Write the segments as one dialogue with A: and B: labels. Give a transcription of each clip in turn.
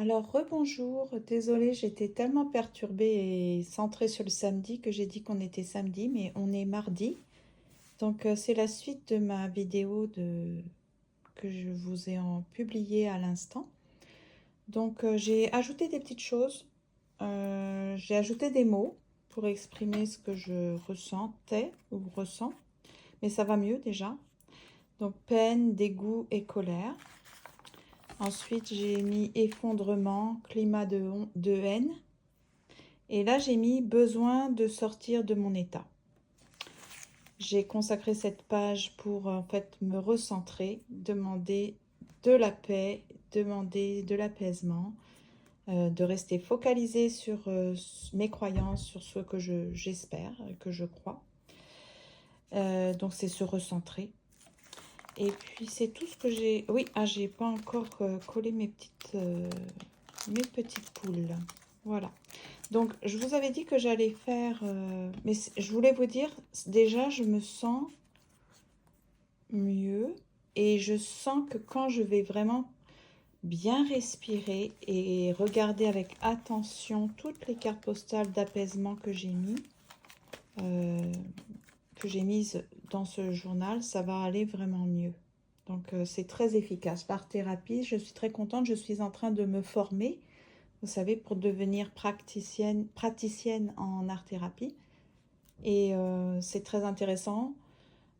A: Alors, rebonjour, désolée, j'étais tellement perturbée et centrée sur le samedi que j'ai dit qu'on était samedi, mais on est mardi. Donc, c'est la suite de ma vidéo que je vous ai en publié à l'instant. Donc, j'ai ajouté des petites choses. J'ai ajouté des mots pour exprimer ce que je ressentais ou ressens, mais ça va mieux déjà. Donc, peine, dégoût et colère. Ensuite, j'ai mis effondrement, climat de haine. Et là, j'ai mis besoin de sortir de mon état. J'ai consacré cette page pour en fait me recentrer, demander de la paix, demander de l'apaisement, de rester focalisé sur mes croyances, sur ce que j'espère, que je crois. Donc c'est se recentrer. Et puis c'est tout ce que j'ai. Oui, j'ai pas encore collé mes petites poules. Voilà. Donc, je vous avais dit que j'allais faire... mais je voulais vous dire, déjà, je me sens mieux. Et je sens que quand je vais vraiment bien respirer et regarder avec attention toutes les cartes postales d'apaisement euh, que j'ai mises dans ce journal, ça va aller vraiment mieux. Donc, c'est très efficace. L'art thérapie, je suis très contente. Je suis en train de me former, vous savez, pour devenir praticienne en art-thérapie. Et c'est très intéressant.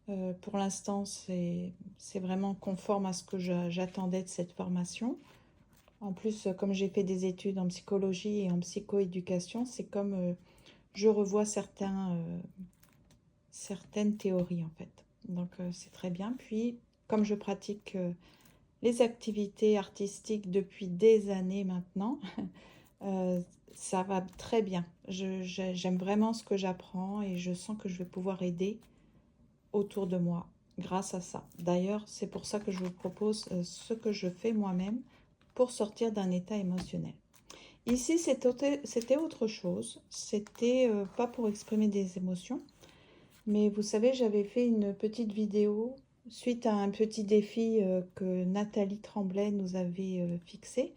A: Pour l'instant, c'est vraiment conforme à ce que j'attendais de cette formation. En plus, comme j'ai fait des études en psychologie et en psychoéducation, c'est comme je revois certaines théories en fait. Donc c'est très bien. Puis, comme je pratique les activités artistiques depuis des années maintenant, euh, ça va très bien. J'aime vraiment ce que j'apprends et je sens que je vais pouvoir aider autour de moi grâce à ça. D'ailleurs, c'est pour ça que je vous propose ce que je fais moi-même pour sortir d'un état émotionnel. Ici, c'était autre chose. C'était pas pour exprimer des émotions, mais vous savez, j'avais fait une petite vidéo suite à un petit défi que Nathalie Tremblay nous avait fixé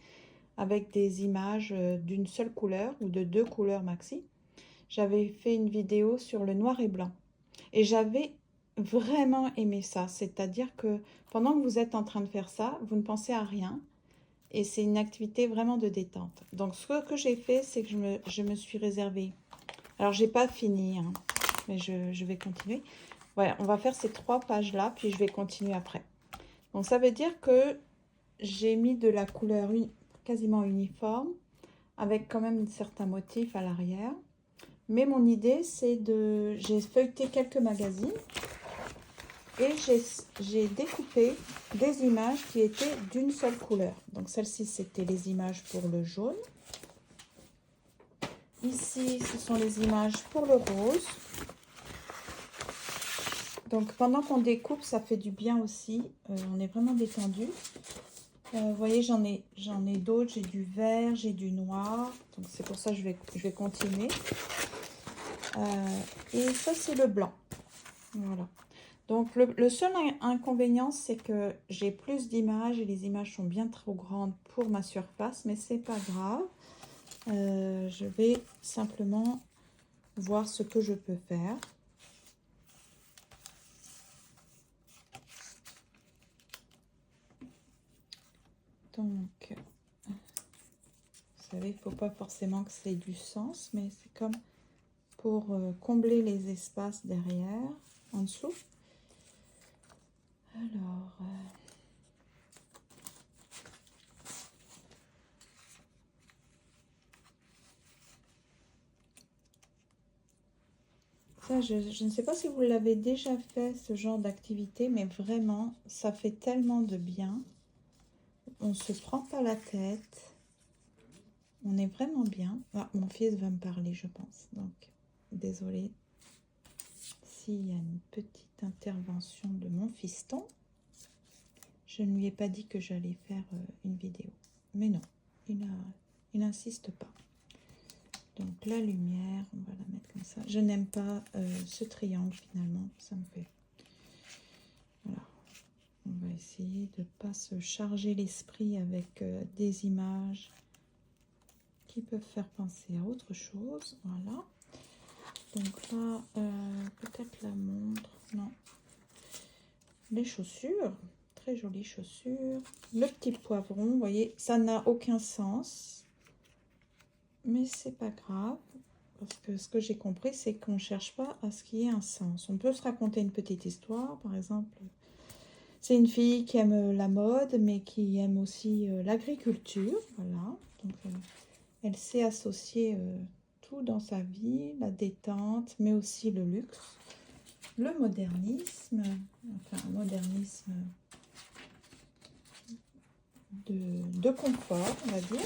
A: avec des images d'une seule couleur ou de deux couleurs maxi. J'avais fait une vidéo sur le noir et blanc. Et j'avais vraiment aimé ça. C'est-à-dire que pendant que vous êtes en train de faire ça, vous ne pensez à rien. Et c'est une activité vraiment de détente. Donc, ce que j'ai fait, c'est que je me suis réservée. Alors, j'ai pas fini, hein, mais je vais continuer. Voilà, on va faire ces 3 pages-là, puis je vais continuer après. Donc, ça veut dire que j'ai mis de la couleur quasiment uniforme, avec quand même certains motifs à l'arrière. Mais mon idée, c'est de... J'ai feuilleté quelques magazines et j'ai découpé des images qui étaient d'une seule couleur. Donc celle-ci, c'était les images pour le jaune. Ici, ce sont les images pour le rose. Donc pendant qu'on découpe, ça fait du bien aussi. On est vraiment détendu. Vous voyez, j'en ai d'autres. J'ai du vert, j'ai du noir. Donc c'est pour ça que je vais continuer. Et ça, c'est le blanc. Voilà. Donc, le seul inconvénient, c'est que j'ai plus d'images et les images sont bien trop grandes pour ma surface, mais c'est pas grave. Je vais simplement voir ce que je peux faire. Donc, vous savez, il ne faut pas forcément que ça ait du sens, mais c'est comme pour combler les espaces derrière, en dessous. Alors... ça, je ne sais pas si vous l'avez déjà fait, ce genre d'activité, mais vraiment, ça fait tellement de bien. On ne se prend pas la tête. On est vraiment bien. Ah, mon fils va me parler, je pense. Donc, désolée s'il y a une petite intervention de mon fiston. Je ne lui ai pas dit que j'allais faire une vidéo. Mais non, il n'insiste pas. Donc, la lumière, on va la mettre comme ça. Je n'aime pas ce triangle, finalement. Ça me fait... Voilà. On va essayer de ne pas se charger l'esprit avec des images qui peuvent faire penser à autre chose. Voilà. Donc là, peut-être la montre. Non. Les chaussures. Très jolies chaussures. Le petit poivron, vous voyez, ça n'a aucun sens. Mais c'est pas grave. Parce que ce que j'ai compris, c'est qu'on ne cherche pas à ce qu'il y ait un sens. On peut se raconter une petite histoire, par exemple. C'est une fille qui aime la mode, mais qui aime aussi l'agriculture. Voilà. Donc, elle sait associer tout dans sa vie, la détente, mais aussi le luxe, le modernisme, enfin, modernisme de confort, on va dire.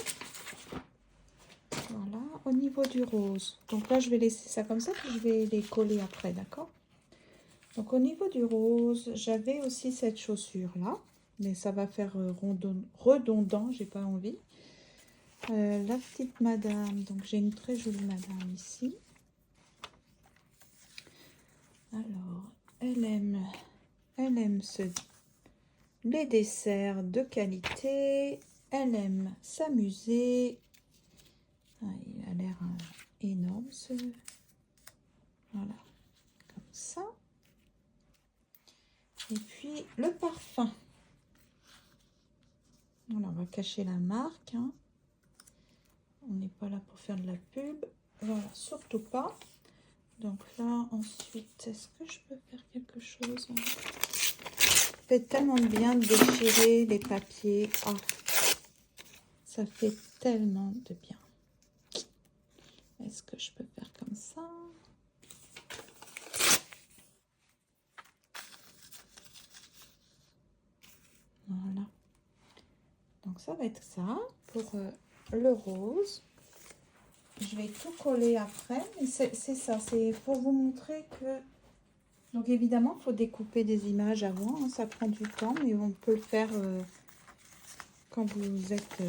A: Voilà, au niveau du rose. Donc là, je vais laisser ça comme ça, puis je vais les coller après, d'accord? Donc au niveau du rose, j'avais aussi cette chaussure-là, mais ça va faire redondant, j'ai pas envie. La petite madame, donc j'ai une très jolie madame ici. Alors, elle aime les desserts de qualité, elle aime s'amuser. Ah, il a l'air énorme ce... Voilà, comme ça. Et puis le parfum. Voilà, on va cacher la marque. Hein. On n'est pas là pour faire de la pub. Voilà, surtout pas. Donc là, ensuite, est-ce que je peux faire quelque chose? Ça fait tellement de bien de déchirer les papiers. Ah, ça fait tellement de bien. Est-ce que je peux faire comme ça? Voilà. Donc ça va être ça pour le rose. Je vais tout coller après. C'est ça, c'est pour vous montrer que... Donc évidemment, il faut découper des images avant. Hein, ça prend du temps, mais on peut le faire quand vous êtes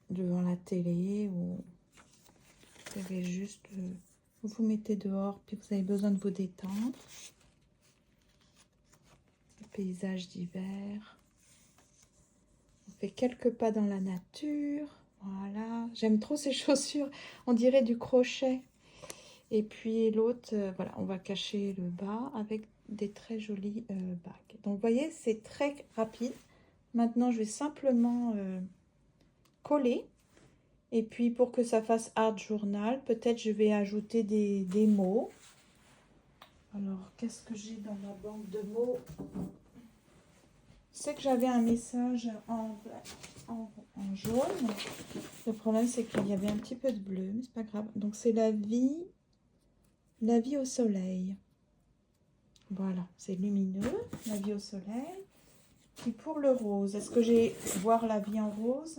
A: devant la télé ou vous avez juste... vous vous mettez dehors, puis vous avez besoin de vous détendre. Le paysage d'hiver. On fait quelques pas dans la nature. Voilà. J'aime trop ces chaussures. On dirait du crochet. Et puis l'autre, voilà, on va cacher le bas avec des très jolies bagues. Donc, vous voyez, c'est très rapide. Maintenant, je vais simplement coller. Et puis, pour que ça fasse art journal, peut-être je vais ajouter des mots. Alors, qu'est-ce que j'ai dans ma banque de mots? Je sais que j'avais un message en jaune. Le problème, c'est qu'il y avait un petit peu de bleu, mais c'est pas grave. Donc, c'est la vie au soleil. Voilà, c'est lumineux, la vie au soleil. Et pour le rose, est-ce que j'ai voir la vie en rose?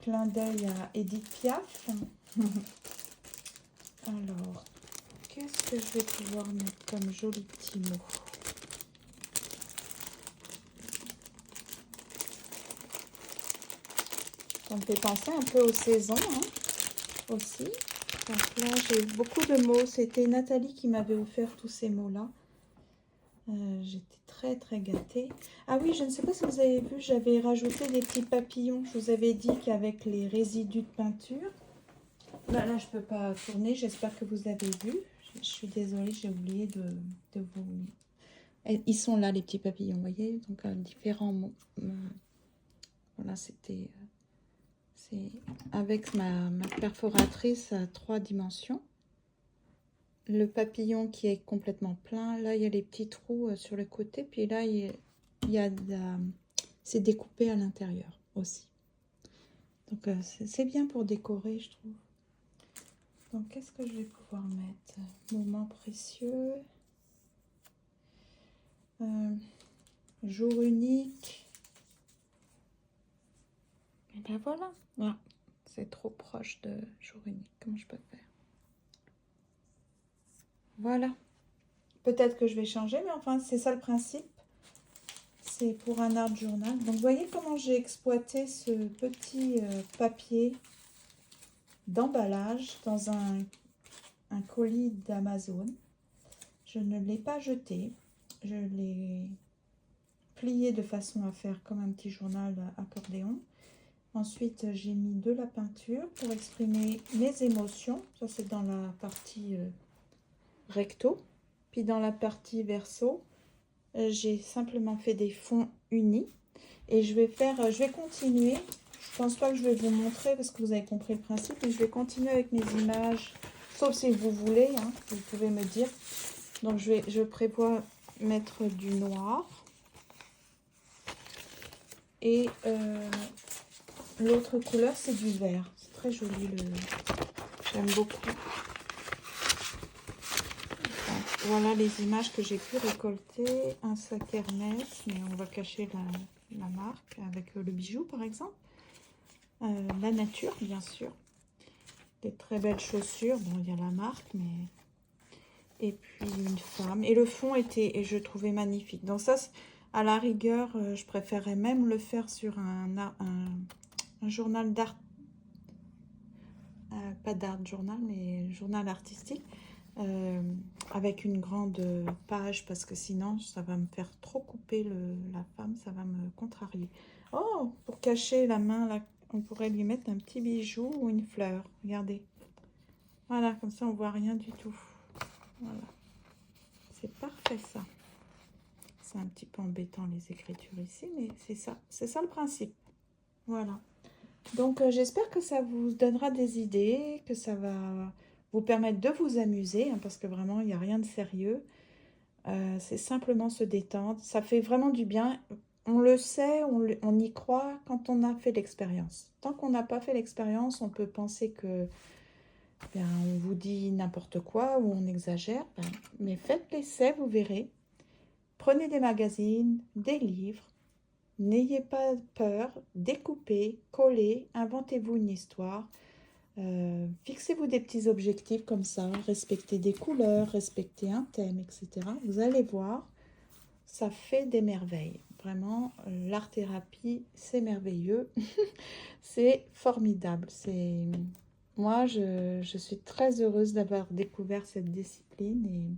A: Clin d'œil à Edith Piaf. Alors, qu'est-ce que je vais pouvoir mettre comme joli petit mot? Ça me fait penser un peu aux saisons hein, aussi. Donc là, j'ai beaucoup de mots. C'était Nathalie qui m'avait offert tous ces mots-là. J'étais très très gâtée. Ah oui, je ne sais pas si vous avez vu, j'avais rajouté des petits papillons. Je vous avais dit qu'avec les résidus de peinture. Là, je ne peux pas tourner. J'espère que vous avez vu. Je suis désolée, j'ai oublié de vous... Ils sont là, les petits papillons, vous voyez. Donc, différents mots. Voilà, c'était... c'est avec ma perforatrice à 3 dimensions. Le papillon qui est complètement plein. Là, il y a les petits trous sur le côté. Puis là, il y a c'est découpé à l'intérieur aussi. Donc, c'est bien pour décorer, je trouve. Donc, qu'est-ce que je vais pouvoir mettre? Moment précieux. Jour unique. Et ben voilà. Ah, c'est trop proche de jour unique. Comment je peux faire? Voilà. Peut-être que je vais changer, mais enfin, c'est ça le principe. C'est pour un art journal. Donc, vous voyez comment j'ai exploité ce petit papier d'emballage dans un colis d'Amazon. Je ne l'ai pas jeté. Je l'ai plié de façon à faire comme un petit journal accordéon. Ensuite, j'ai mis de la peinture pour exprimer mes émotions. Ça, c'est dans la partie recto. Puis dans la partie verso, j'ai simplement fait des fonds unis. Et je vais continuer. Je pense pas que je vais vous montrer parce que vous avez compris le principe. Et je vais continuer avec mes images, sauf si vous voulez, hein, vous pouvez me dire. Donc je prévois mettre du noir. Et l'autre couleur, c'est du vert. C'est très joli. J'aime beaucoup. Donc, voilà les images que j'ai pu récolter. Un sac Hermès, mais on va cacher la marque avec le bijou, par exemple. La nature, bien sûr. Des très belles chaussures. Bon, il y a la marque, mais... Et puis une femme. Et le fond était, et je trouvais magnifique. Donc ça, à la rigueur, je préférerais même le faire sur un journal d'art. Pas d'art journal, mais journal artistique. Avec une grande page, parce que sinon, ça va me faire trop couper la femme. Ça va me contrarier. Oh, pour cacher la main, là, on pourrait lui mettre un petit bijou ou une fleur. Regardez. Voilà, comme ça, on voit rien du tout. Voilà. C'est parfait, ça. C'est un petit peu embêtant, les écritures ici, mais c'est ça. C'est ça le principe. Voilà. Donc, j'espère que ça vous donnera des idées, que ça va vous permettre de vous amuser, hein, parce que vraiment, il n'y a rien de sérieux. C'est simplement se détendre. Ça fait vraiment du bien. On le sait, on y croit quand on a fait l'expérience. Tant qu'on n'a pas fait l'expérience, on peut penser que bien, on vous dit n'importe quoi ou on exagère. Ben, mais faites l'essai, vous verrez. Prenez des magazines, des livres. N'ayez pas peur, découpez, collez, inventez-vous une histoire. Fixez-vous des petits objectifs comme ça, respectez des couleurs, respectez un thème, etc. Vous allez voir, ça fait des merveilles. Vraiment, l'art-thérapie, c'est merveilleux. C'est formidable. Moi, je suis très heureuse d'avoir découvert cette discipline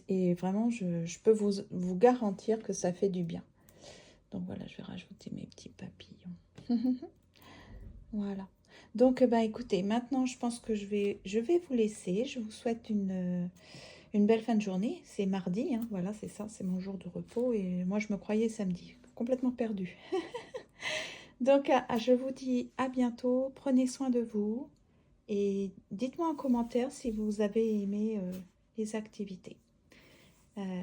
A: et vraiment, je peux vous garantir que ça fait du bien. Donc voilà, je vais rajouter mes petits papillons. Voilà. Donc, bah, écoutez, maintenant, je pense que je vais vous laisser. Je vous souhaite une belle fin de journée. C'est mardi, hein, voilà, c'est ça, c'est mon jour de repos. Et moi, je me croyais samedi, complètement perdue. Donc, je vous dis à bientôt. Prenez soin de vous. Et dites-moi en commentaire si vous avez aimé les activités.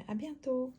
A: À bientôt.